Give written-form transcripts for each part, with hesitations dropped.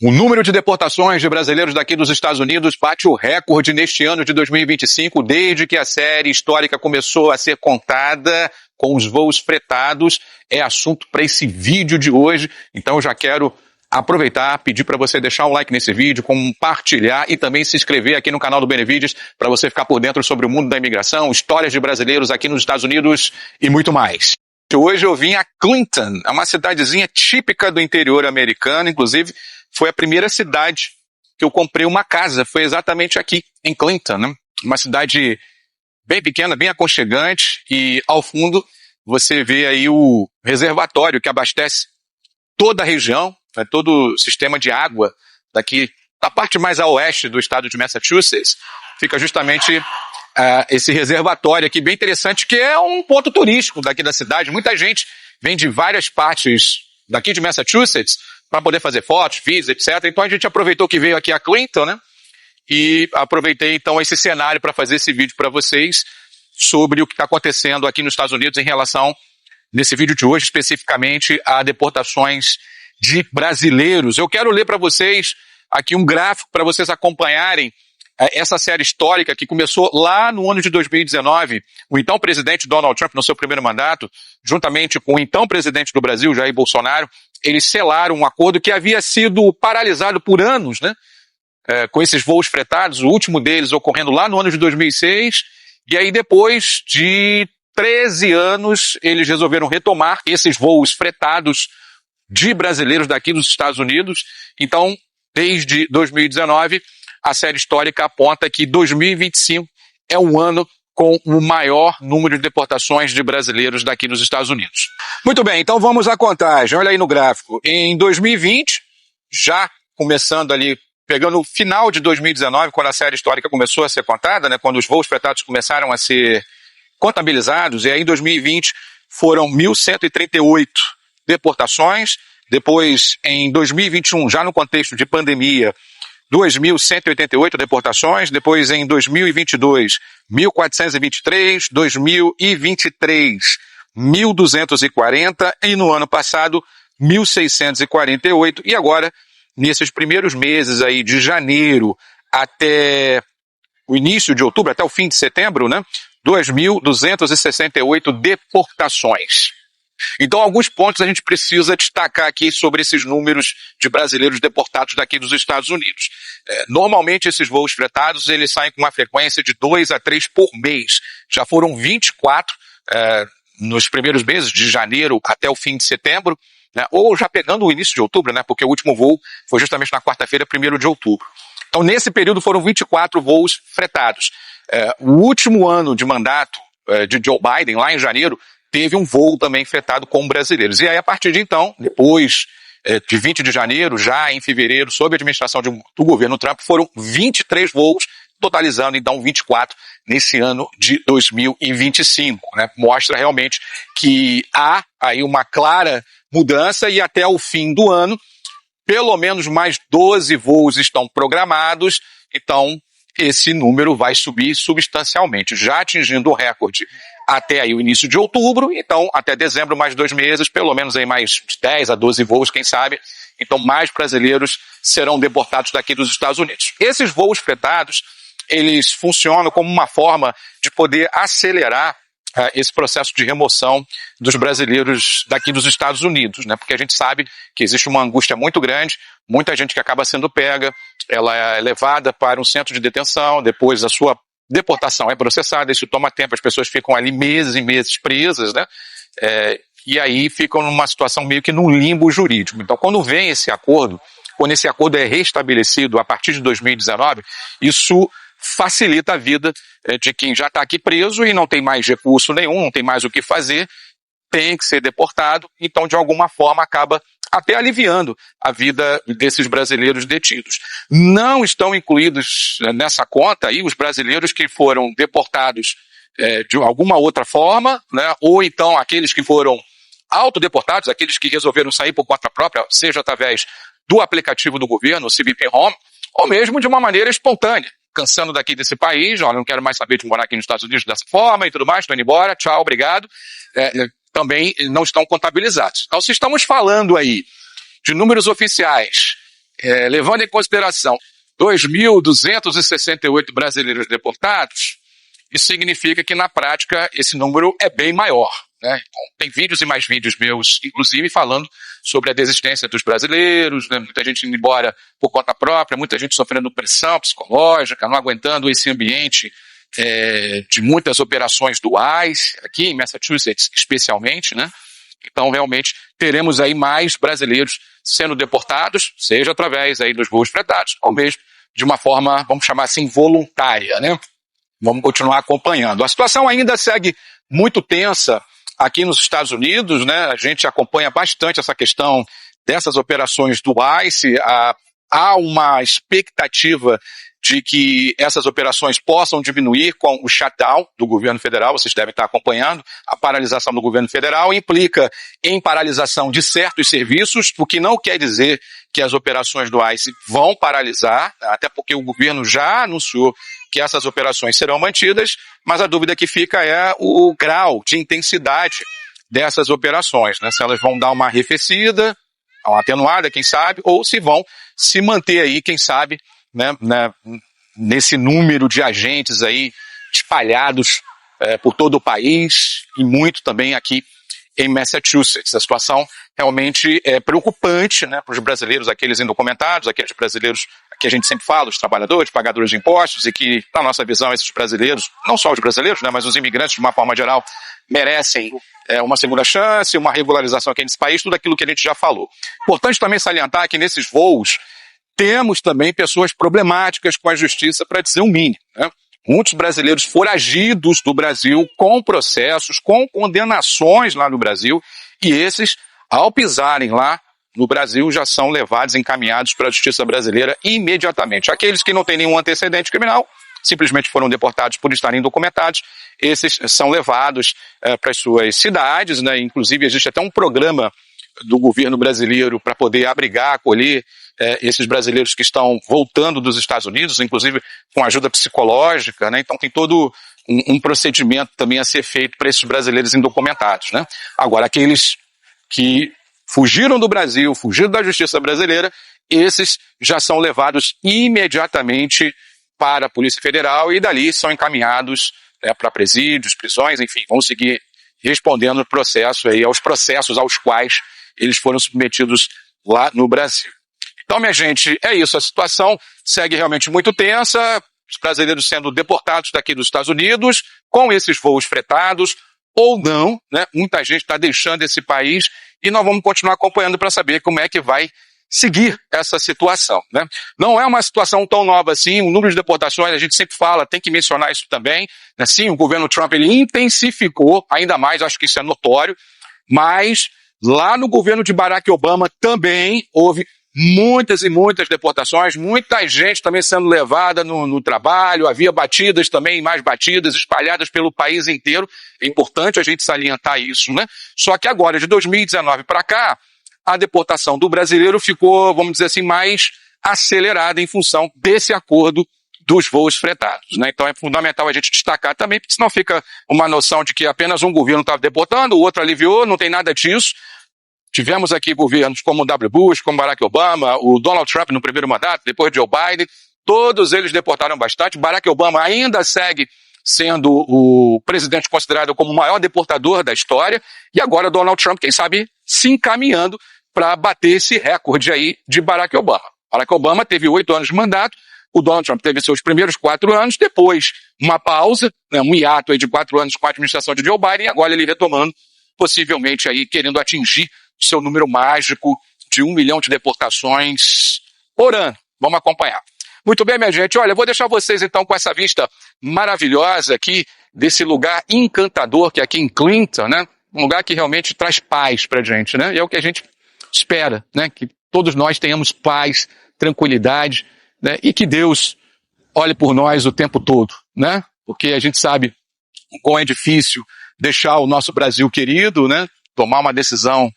O número de deportações de brasileiros daqui dos Estados Unidos bate o recorde neste ano de 2025, desde que a série histórica começou a ser contada com os voos fretados. É assunto para esse vídeo de hoje, então eu já quero aproveitar, pedir para você deixar um like nesse vídeo, compartilhar e também se inscrever aqui no canal do Benevides para você ficar por dentro sobre o mundo da imigração, histórias de brasileiros aqui nos Estados Unidos e muito mais. Hoje eu vim a Clinton, é uma cidadezinha típica do interior americano, inclusive foi a primeira cidade que eu comprei uma casa, foi exatamente aqui, em Clinton, né? Uma cidade bem pequena, bem aconchegante, e ao fundo você vê aí o reservatório que abastece toda a região, todo o sistema de água daqui, da parte mais a oeste do estado de Massachusetts, fica justamente esse reservatório aqui, bem interessante, que é um ponto turístico daqui da cidade. Muita gente vem de várias partes daqui de Massachusetts para poder fazer fotos, vídeos, etc. Então a gente aproveitou que veio aqui a Clinton, né? E aproveitei então esse cenário para fazer esse vídeo para vocês sobre o que está acontecendo aqui nos Estados Unidos em relação, nesse vídeo de hoje, especificamente a deportações de brasileiros. Eu quero ler para vocês aqui um gráfico para vocês acompanharem essa série histórica que começou lá no ano de 2019. O então presidente Donald Trump, no seu primeiro mandato, juntamente com o então presidente do Brasil, Jair Bolsonaro, eles selaram um acordo que havia sido paralisado por anos, né? Com esses voos fretados, o último deles ocorrendo lá no ano de 2006, e aí depois de 13 anos eles resolveram retomar esses voos fretados de brasileiros daqui dos Estados Unidos. Então, desde 2019, a série histórica aponta que 2025 é um ano com o maior número de deportações de brasileiros daqui dos Estados Unidos. Muito bem, então vamos à contagem. Olha aí no gráfico. Em 2020, já começando ali, pegando o final de 2019, quando a série histórica começou a ser contada, né, quando os voos fretados começaram a ser contabilizados, e aí em 2020 foram 1.138 deportações. Depois, em 2021, já no contexto de pandemia, 2.188 deportações. Depois, em 2022, 1.423. 2023, 1.240. E no ano passado, 1.648. E agora, nesses primeiros meses aí de janeiro até o início de outubro, até o fim de setembro, né? 2.268 deportações. Então, alguns pontos a gente precisa destacar aqui sobre esses números de brasileiros deportados daqui dos Estados Unidos. Normalmente, esses voos fretados, eles saem com uma frequência de 2 a 3 por mês. Já foram 24 nos primeiros meses, de janeiro até o fim de setembro, né? Ou já pegando o início de outubro, né? Porque o último voo foi justamente na quarta-feira, 1º de outubro. Então, nesse período, foram 24 voos fretados. O último ano de mandato de Joe Biden, lá em janeiro, teve um voo também fretado com brasileiros. E aí, a partir de então, depois de 20 de janeiro, já em fevereiro, sob a administração do governo Trump, foram 23 voos, totalizando então 24 nesse ano de 2025. Né? Mostra realmente que há aí uma clara mudança e até o fim do ano, pelo menos mais 12 voos estão programados, então esse número vai subir substancialmente, já atingindo o recorde até aí o início de outubro, então até dezembro, mais 2 meses, pelo menos aí mais 10 a 12 voos, quem sabe, então mais brasileiros serão deportados daqui dos Estados Unidos. Esses voos fretados, eles funcionam como uma forma de poder acelerar esse processo de remoção dos brasileiros daqui dos Estados Unidos, né? Porque a gente sabe que existe uma angústia muito grande, muita gente que acaba sendo pega, ela é levada para um centro de detenção, depois a sua deportação é processada, isso toma tempo, as pessoas ficam ali meses e meses presas, né? E aí ficam numa situação meio que num limbo jurídico. Então, quando vem esse acordo, quando esse acordo é restabelecido a partir de 2019, isso facilita a vida de quem já está aqui preso e não tem mais recurso nenhum, não tem mais o que fazer, tem que ser deportado, então de alguma forma acaba até aliviando a vida desses brasileiros detidos. Não estão incluídos nessa conta aí os brasileiros que foram deportados de alguma outra forma, né? Ou então aqueles que foram autodeportados, aqueles que resolveram sair por conta própria, seja através do aplicativo do governo, o CBP Home, ou mesmo de uma maneira espontânea, cansando daqui desse país, olha, não quero mais saber de morar aqui nos Estados Unidos dessa forma e tudo mais, estou indo embora, tchau, obrigado. Também não estão contabilizados. Então, se estamos falando aí de números oficiais levando em consideração 2.268 brasileiros deportados, isso significa que, na prática, esse número é bem maior, né? Então, tem vídeos e mais vídeos meus, inclusive, falando sobre a desistência dos brasileiros, né? Muita gente indo embora por conta própria, muita gente sofrendo pressão psicológica, não aguentando esse ambiente de muitas operações do ICE, aqui em Massachusetts especialmente, né? Então, realmente, teremos aí mais brasileiros sendo deportados, seja através aí dos voos fretados, ou mesmo de uma forma, vamos chamar assim, voluntária, né? Vamos continuar acompanhando. A situação ainda segue muito tensa aqui nos Estados Unidos, né? A gente acompanha bastante essa questão dessas operações do ICE. Há uma expectativa de que essas operações possam diminuir com o shutdown do governo federal. Vocês devem estar acompanhando. A paralisação do governo federal implica em paralisação de certos serviços, o que não quer dizer que as operações do ICE vão paralisar, até porque o governo já anunciou que essas operações serão mantidas, mas a dúvida que fica é o grau de intensidade dessas operações, né? Se elas vão dar uma arrefecida, uma atenuada, quem sabe, ou se vão se manter aí, quem sabe, né, nesse número de agentes aí espalhados por todo o país e muito também aqui em Massachusetts. A situação realmente é preocupante, né, para os brasileiros, aqueles indocumentados, aqueles brasileiros que a gente sempre fala, os trabalhadores, pagadores de impostos, e que, na nossa visão, esses brasileiros, não só os brasileiros, né, mas os imigrantes, de uma forma geral, merecem uma segunda chance, uma regularização aqui nesse país, tudo aquilo que a gente já falou. Importante também salientar que nesses voos temos também pessoas problemáticas com a justiça, para dizer o mínimo, né? Muitos brasileiros foragidos do Brasil com processos, com condenações lá no Brasil, e esses, ao pisarem lá no Brasil, já são levados, encaminhados para a justiça brasileira imediatamente. Aqueles que não têm nenhum antecedente criminal, simplesmente foram deportados por estarem indocumentados, esses são levados para as suas cidades, né? Inclusive existe até um programa do governo brasileiro para poder abrigar, acolher esses brasileiros que estão voltando dos Estados Unidos, inclusive com ajuda psicológica, né? Então tem todo um procedimento também a ser feito para esses brasileiros indocumentados, né? Agora, aqueles que fugiram do Brasil, fugiram da justiça brasileira, esses já são levados imediatamente para a Polícia Federal e dali são encaminhados para presídios, prisões, enfim, vão seguir respondendo aos processos aos quais eles foram submetidos lá no Brasil. Então, minha gente, é isso. A situação segue realmente muito tensa, os brasileiros sendo deportados daqui dos Estados Unidos, com esses voos fretados, ou não, né? Muita gente está deixando esse país e nós vamos continuar acompanhando para saber como é que vai seguir essa situação, né? Não é uma situação tão nova assim, o número de deportações, a gente sempre fala, tem que mencionar isso também, né? Sim, o governo Trump ele intensificou ainda mais, acho que isso é notório, mas lá no governo de Barack Obama também houve muitas e muitas deportações, muita gente também sendo levada no trabalho, havia batidas também, mais batidas espalhadas pelo país inteiro. É importante a gente salientar isso, né? Só que agora, de 2019 para cá, a deportação do brasileiro ficou, vamos dizer assim, mais acelerada em função desse acordo dos voos fretados, né? Então é fundamental a gente destacar também, porque senão fica uma noção de que apenas um governo estava deportando, o outro aliviou, não tem nada disso. Tivemos aqui governos como o W. Bush, como Barack Obama, o Donald Trump no primeiro mandato, depois Joe Biden, todos eles deportaram bastante. Barack Obama ainda segue sendo o presidente considerado como o maior deportador da história, e agora Donald Trump, quem sabe, se encaminhando para bater esse recorde aí de Barack Obama. Barack Obama teve 8 anos de mandato, o Donald Trump teve seus primeiros 4 anos, depois uma pausa, né, um hiato aí de 4 anos com a administração de Joe Biden, e agora ele retomando, possivelmente aí querendo atingir seu número mágico de 1 milhão de deportações por ano. Vamos acompanhar. Muito bem, minha gente. Olha, eu vou deixar vocês então com essa vista maravilhosa aqui desse lugar encantador que é aqui em Clinton, né? Um lugar que realmente traz paz pra gente, né? E é o que a gente espera, né? Que todos nós tenhamos paz, tranquilidade, né? E que Deus olhe por nós o tempo todo, né? Porque a gente sabe o quão é difícil deixar o nosso Brasil querido, né? Tomar uma decisão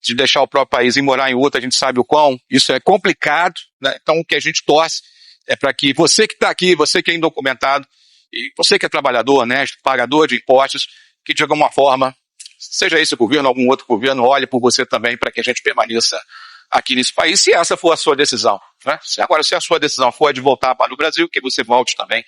de deixar o próprio país e morar em outro, a gente sabe o quão isso é complicado, né? Então o que a gente torce é para que você que está aqui, você que é indocumentado, e você que é trabalhador honesto, pagador de impostos, que de alguma forma, seja esse governo, algum outro governo, olhe por você também para que a gente permaneça aqui nesse país, se essa for a sua decisão, né? Agora, se a sua decisão for a de voltar para o Brasil, que você volte também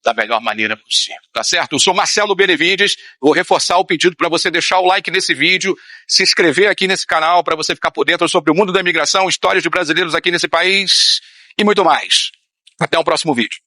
da melhor maneira possível, tá certo? Eu sou Marcelo Benevides, vou reforçar o pedido para você deixar o like nesse vídeo, se inscrever aqui nesse canal para você ficar por dentro sobre o mundo da imigração, histórias de brasileiros aqui nesse país e muito mais. Até o próximo vídeo.